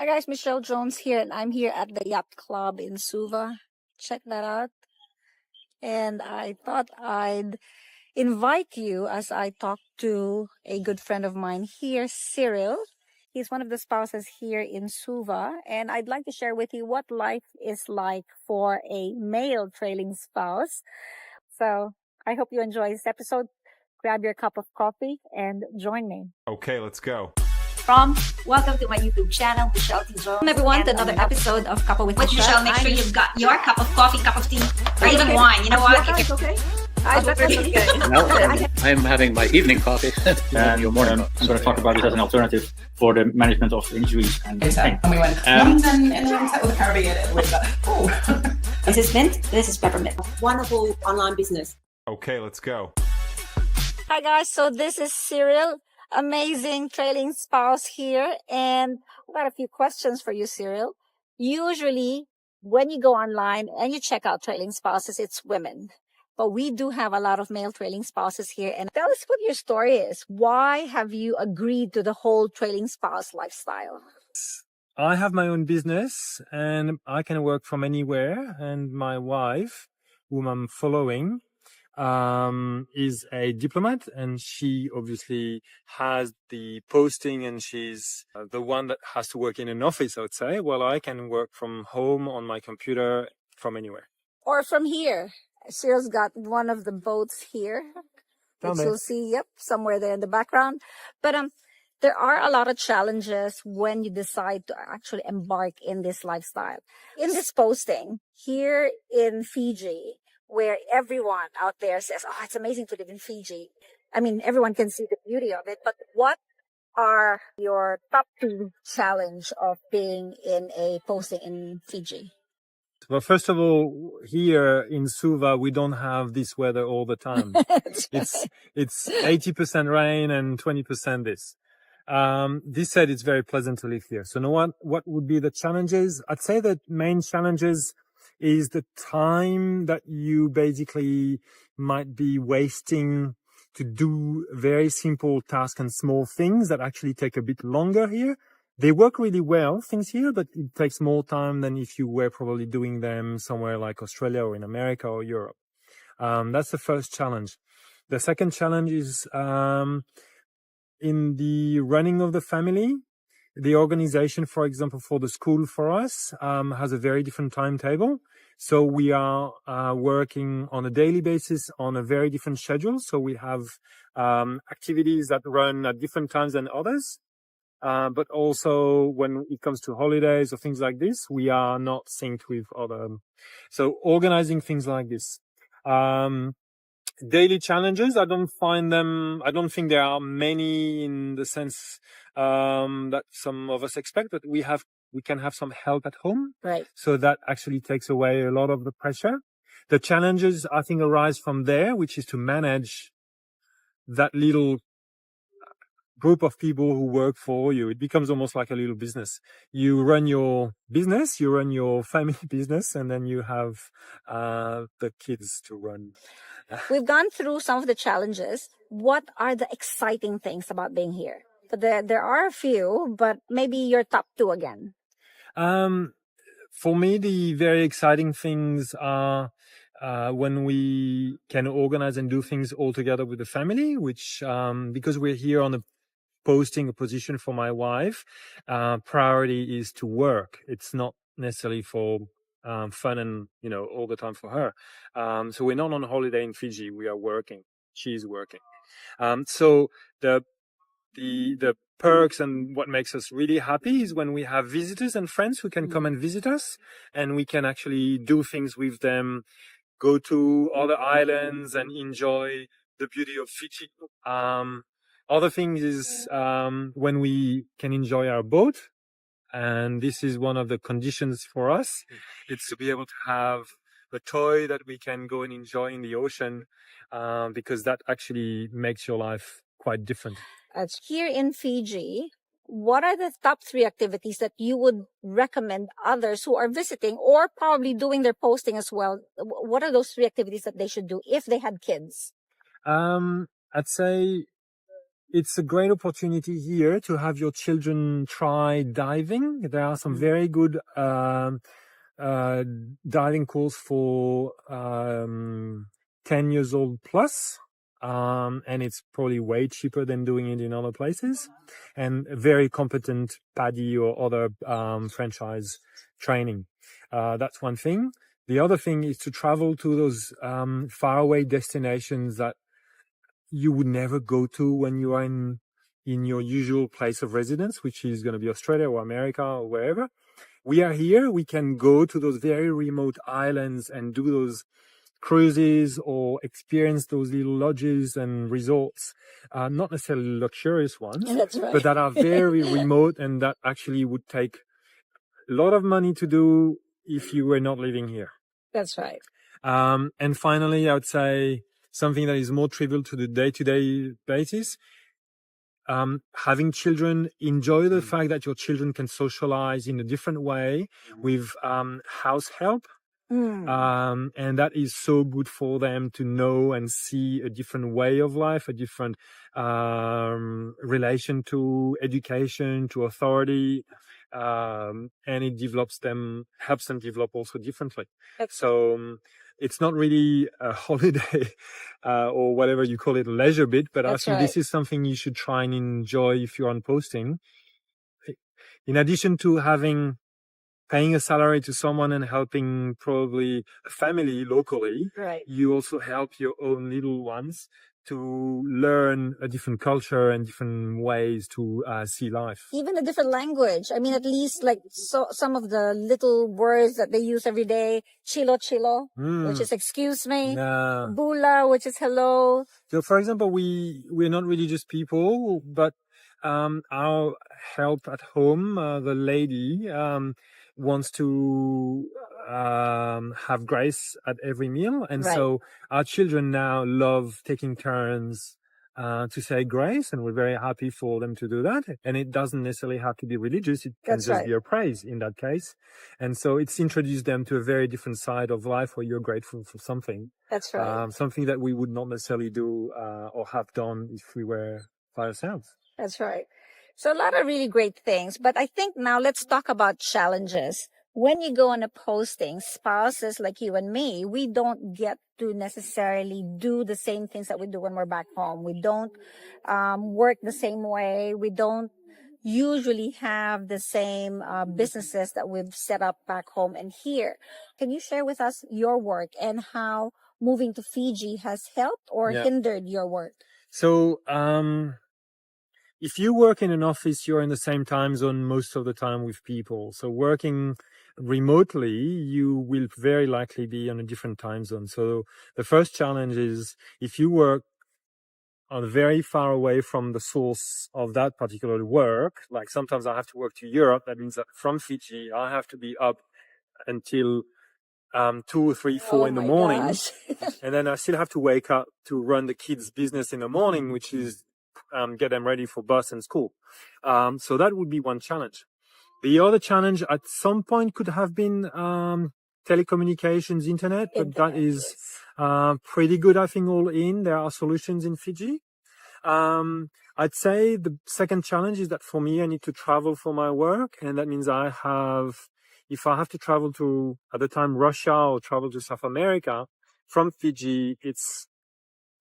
Hi guys, Michelle Jones here, and I'm here at the Yacht Club in Suva. Check that out. And I thought I'd invite you as I talk to a good friend of mine here, Cyril. He's one of the spouses here in Suva, and I'd like to share with you what life is like for a male trailing spouse. So I hope you enjoy this episode. Grab your cup of coffee and join me. Okay, let's go. Welcome to my YouTube channel, Michelle T. Jones. Welcome everyone to another episode of Cuppa with Michelle, make sure you've got your cup of coffee, cup of tea, or even wine. You know what? It's okay. Okay. No, I'm having my evening coffee. And your morning. I'm going to talk about this as an alternative for the management of injuries and pain. And we went London and then with the Caribbean and with the This is mint. This is peppermint. Wonderful online business. Okay, let's go. Hi guys, so this is Cyril, amazing trailing spouse here, and I've got a few questions for you, Cyril. Usually, when you go online and you check out trailing spouses, it's women. But we do have a lot of male trailing spouses here. And tell us what your story is. Why have you agreed to the whole trailing spouse lifestyle? I have my own business and I can work from anywhere. And my wife, whom I'm following, is a diplomat, and she obviously has the posting, and she's the one that has to work in an office, I would say. Well, I can work from home on my computer from anywhere. Or from here. Cyril's got one of the boats here, which you'll see, somewhere there in the background. But there are a lot of challenges when you decide to actually embark in this lifestyle. In this posting here in Fiji, where everyone out there says, oh, it's amazing to live in Fiji. I mean, everyone can see the beauty of it, but what are your top two challenge of being in a posting in Fiji? Well, first of all, here in Suva, we don't have this weather all the time. It's 80% rain and 20% this. This said, it's very pleasant to live here. So what would be the challenges? I'd say the main challenges is the time that you basically might be wasting to do very simple tasks and small things that actually take a bit longer here. They work really well, things here, but it takes more time than if you were probably doing them somewhere like Australia or in America or Europe. That's the first challenge. The second challenge is in the running of the family. The organization, for example, for the school for us, has a very different timetable. So we are working on a daily basis on a very different schedule. So we have activities that run at different times than others. But also when it comes to holidays or things like this, we are not synced with other. So organizing things like this. Daily challenges, I don't think there are many in the sense that some of us expect, but we can have some help at home. Right. So that actually takes away a lot of the pressure. The challenges, I think, arise from there, which is to manage that little group of people who work for you. It becomes almost like a little business. You run your business, you run your family business, and then you have the kids to run. We've gone through some of the challenges. What are the exciting things about being here? But there are a few, but maybe your top two again. For me, the very exciting things are when we can organize and do things all together with the family, which because we're here on a position for my wife, priority is to work. It's not necessarily for fun and all the time for her. So we're not on holiday in Fiji. We are working. She's working. So the perks and what makes us really happy is when we have visitors and friends who can come and visit us, and we can actually do things with them, go to other islands and enjoy the beauty of Fiji. Other things is when we can enjoy our boat, and this is one of the conditions for us. It's to be able to have a toy that we can go and enjoy in the ocean, because that actually makes your life quite different. Here in Fiji, what are the top three activities that you would recommend others who are visiting or probably doing their posting as well? What are those three activities that they should do if they had kids? I'd say it's a great opportunity here to have your children try diving. There are some very good diving courses for 10 years old plus. And it's probably way cheaper than doing it in other places, and very competent PADI or other franchise training. That's one thing. The other thing is to travel to those faraway destinations that you would never go to when you are in your usual place of residence, which is going to be Australia or America or wherever. We are here. We can go to those very remote islands and do those cruises or experience those little lodges and resorts, not necessarily luxurious ones, That's right. but that are very remote and that actually would take a lot of money to do if you were not living here. That's right. And finally, I would say something that is more trivial to the day-to-day basis. Having children, enjoy the fact that your children can socialize in a different way with house help. And that is so good for them to know and see a different way of life, a different relation to education, to authority, and it helps them develop also differently. So it's not really a holiday or whatever you call it, a leisure bit, but I think this is something you should try and enjoy if you're on posting. In addition to paying a salary to someone and helping probably a family locally, you also help your own little ones to learn a different culture and different ways to see life. Even a different language. I mean, at least like some of the little words that they use every day. Chilo, which is excuse me. Bula, which is hello. So, for example, we're not religious people, but our help at home, the lady wants to have grace at every meal, and so our children now love taking turns to say grace, and we're very happy for them to do that. And it doesn't necessarily have to be religious; it can just be a praise in that case. And so it's introduced them to a very different side of life where you're grateful for something. That's right. Something that we would not necessarily do or have done if we were by ourselves. That's right. So a lot of really great things, but I think now let's talk about challenges. When you go on a posting, spouses like you and me, we don't get to necessarily do the same things that we do when we're back home. We don't work the same way. We don't usually have the same businesses that we've set up back home and here. Can you share with us your work and how moving to Fiji has helped or hindered your work? So, if you work in an office, you're in the same time zone most of the time with people. So working remotely, you will very likely be on a different time zone. So the first challenge is if you work very far away from the source of that particular work, like sometimes I have to work to Europe. That means that from Fiji, I have to be up until 2, 3, 4 in the morning. And then I still have to wake up to run the kids' business in the morning, which is get them ready for bus and school. So that would be one challenge. The other challenge at some point could have been telecommunications, internet, but that is pretty good, I think, all in. There are solutions in Fiji. I'd say the second challenge is that for me, I need to travel for my work. And that means if I have to travel to, at the time, Russia or travel to South America from Fiji, it's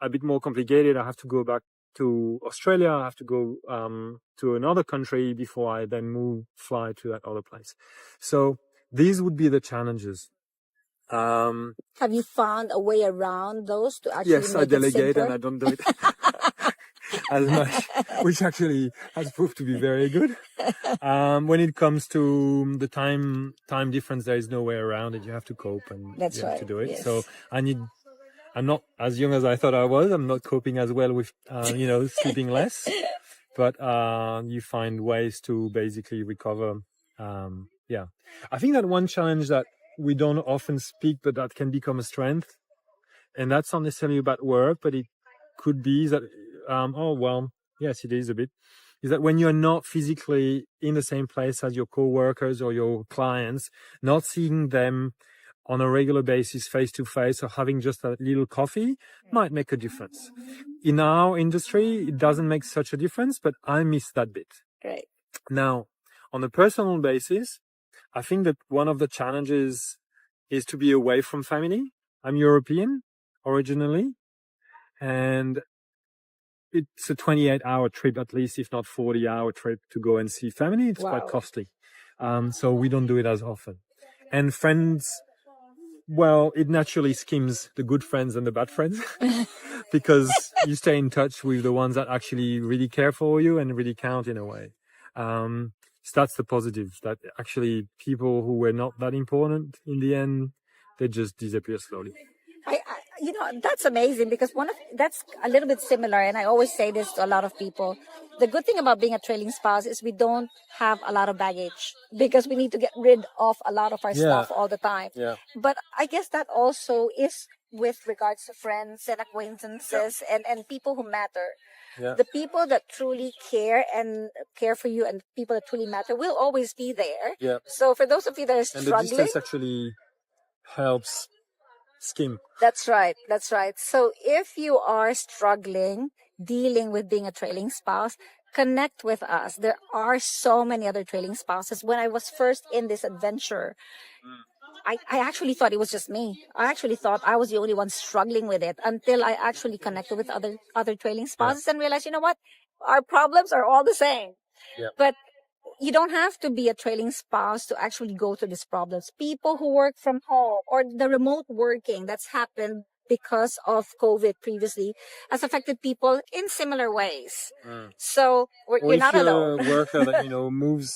a bit more complicated. I have to go back to Australia. I have to go to another country before I then fly to that other place. So these would be the challenges. Have you found a way around those to actually yes, make I delegate it and I don't do it as much, which actually has proved to be very good. When it comes to the time difference, there is no way around it. You have to cope and you have to do it. Yes. So I'm not as young as I thought I was. I'm not coping as well with, sleeping less, but you find ways to basically recover. I think that one challenge that we don't often speak, but that can become a strength, and that's not necessarily about work, but it could be that, yes, it is a bit, is that when you're not physically in the same place as your co-workers or your clients, not seeing them on a regular basis, face to face, or having just a little coffee might make a difference. In our industry, it doesn't make such a difference, but I miss that bit. Great. Now, on a personal basis, I think that one of the challenges is to be away from family. I'm European originally, and it's a 28-hour trip at least, if not 40-hour trip to go and see family. It's quite costly. So we don't do it as often. And friends, well, it naturally skims the good friends and the bad friends because you stay in touch with the ones that actually really care for you and really count in a way. So that's the positive, that actually people who were not that important in the end, they just disappear slowly. You know, that's amazing because that's a little bit similar. And I always say this to a lot of people. The good thing about being a trailing spouse is we don't have a lot of baggage because we need to get rid of a lot of our stuff all the time. Yeah. But I guess that also is with regards to friends and acquaintances and people who matter. Yeah. The people that truly care for you and people that truly matter will always be there. Yeah. So for those of you that are And struggling, the distance actually helps skim. That's right. That's right. So if you are struggling, dealing with being a trailing spouse, connect with us. There are so many other trailing spouses. When I was first in this adventure, I actually thought it was just me. I actually thought I was the only one struggling with it until I actually connected with other trailing spouses and realized, you know what? Our problems are all the same. Yeah. But you don't have to be a trailing spouse to actually go through these problems. People who work from home or the remote working that's happened because of COVID previously has affected people in similar ways. So you're not alone. Or if you're a worker that,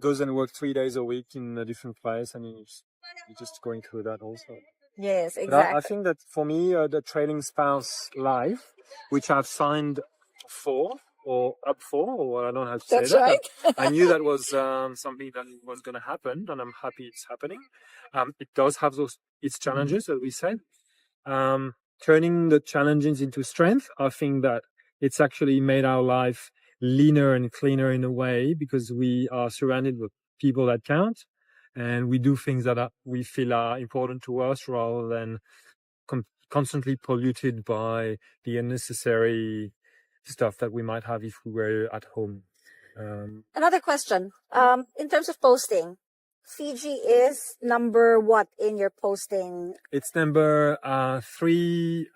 goes and works 3 days a week in a different place, and you're just going through that also. Yes, But exactly. I think that for me, the trailing spouse life, which I've signed for, or up for, or I don't have to say That's that. right. I knew that was something that was going to happen, and I'm happy it's happening. It does have its challenges, as we said. Turning the challenges into strength, I think that it's actually made our life leaner and cleaner in a way because we are surrounded with people that count, and we do things that we feel are important to us rather than constantly polluted by the unnecessary stuff that we might have if we were at home. Another question. In terms of posting, Fiji is number what in your posting? It's number 3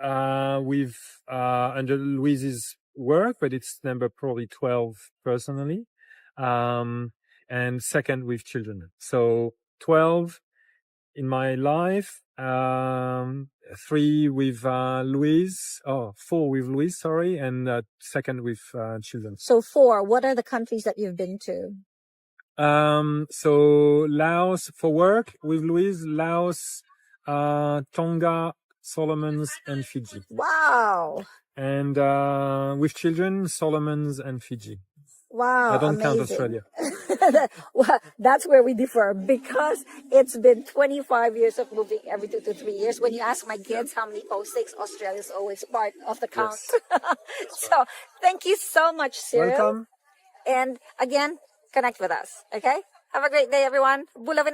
with under Louise's work, but it's number probably 12 personally, and second with children. So 12 in my life, 3 with Louise, 4 with Louise, sorry, and second with children. So 4. What are the countries that you've been to? So Laos for work with Louise, Laos, Tonga, Solomons, and Fiji. Wow. And with children, Solomons and Fiji. Wow. I don't count amazing. Australia. Well, that's where we differ because it's been 25 years of moving every 2 to 3 years. When you ask my kids how many postings, Australia is always part of the count. Yes. So thank you so much, Cyril. Welcome. And again, connect with us. Okay? Have a great day, everyone. Bula